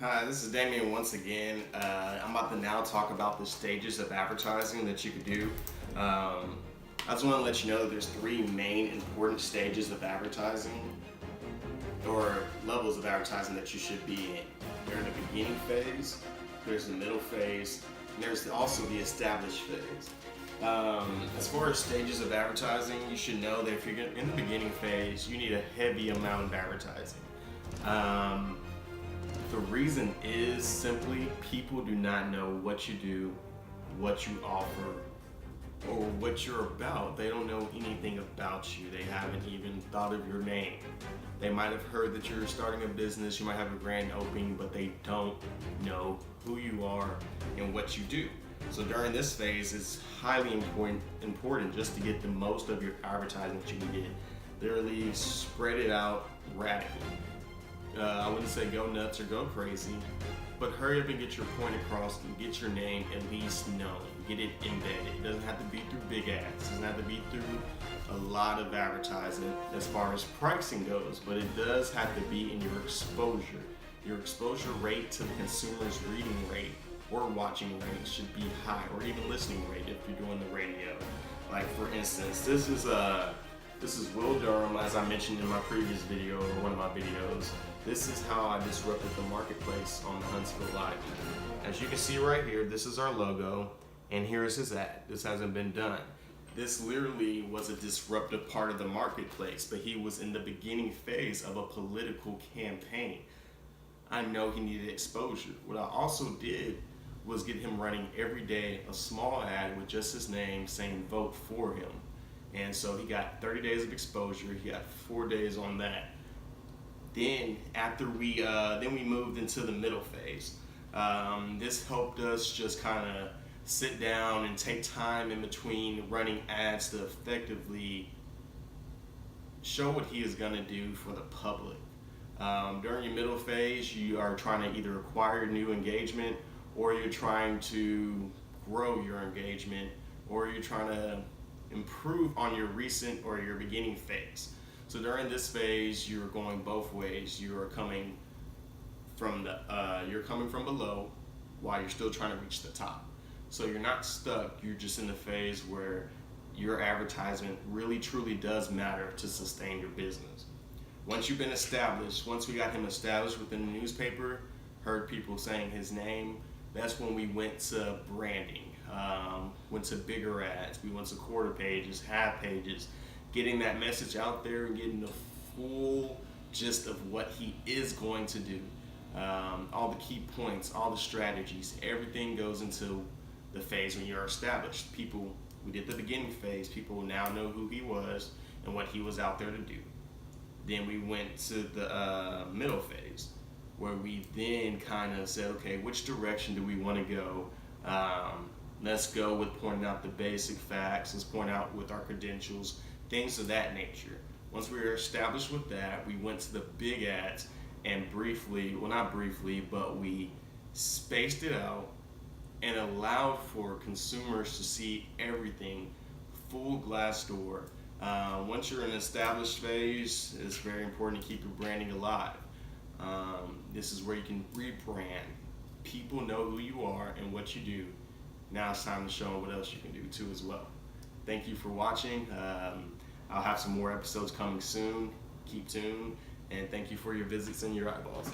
Hi, this is Damien once again. I'm about to now talk about the stages of advertising that you could do. I just want to let you know that there's three main important stages of advertising or levels of advertising that you should be in. There's the beginning phase, there's the middle phase, and there's also the established phase. As far as stages of advertising, you should know that if you're in the beginning phase, you need a heavy amount of advertising. The reason is simply people do not know what you do, what you offer, or what you're about. They don't know anything about you. They haven't even thought of your name. They might have heard that you're starting a business, you might have a grand opening, but they don't know who you are and what you do. So during this phase, it's highly important just to get the most of your advertising that you can get. Literally spread it out radically. I wouldn't say go nuts or go crazy, but hurry up and get your point across and get your name at least known. Get it embedded. It doesn't have to be through big ads. It doesn't have to be through a lot of advertising as far as pricing goes, but it does have to be in your exposure. Your exposure rate to the consumer's reading rate or watching rate should be high, or even listening rate if you're doing the radio. Like for instance, this is Will Durham, as I mentioned in my previous video or one of my videos. This is how I disrupted the marketplace on the Huntsville Live. As you can see right here, this is our logo, and here is his ad. This hasn't been done. This literally was a disruptive part of the marketplace, but he was in the beginning phase of a political campaign. I know he needed exposure. What I also did was get him running every day a small ad with just his name saying vote for him. And so he got 30 days of exposure. He got 4 days on that. Then after we moved into the middle phase. This helped us just kind of sit down and take time in between running ads to effectively show what he is going to do for the public. During your middle phase, you are trying to either acquire new engagement, or you're trying to grow your engagement, or you're trying to improve on your recent or your beginning phase. So during this phase, you're going both ways. You're coming from below while you're still trying to reach the top. So you're not stuck. You're just in the phase where your advertisement really truly does matter to sustain your business. Once you've been established, once we got him established within the newspaper, heard people saying his name, that's when we went to branding, went to bigger ads, we went to quarter pages, half pages, getting that message out there and getting the full gist of what he is going to do. All the key points, all the strategies, everything goes into the phase when you're established. We did the beginning phase, people now know who he was and what he was out there to do. Then we went to the middle phase, where we then kind of said, okay, which direction do we want to go? Let's go with pointing out the basic facts, let's point out with our credentials, things of that nature. Once we were established with that, we went to the big ads and we spaced it out and allowed for consumers to see everything full glass door. Once you're in an established phase, it's very important to keep your branding alive. This is where you can rebrand. People know who you are and what you do. Now it's time to show them what else you can do too as well. Thank you for watching. I'll have some more episodes coming soon. Keep tuned, and thank you for your visits and your eyeballs.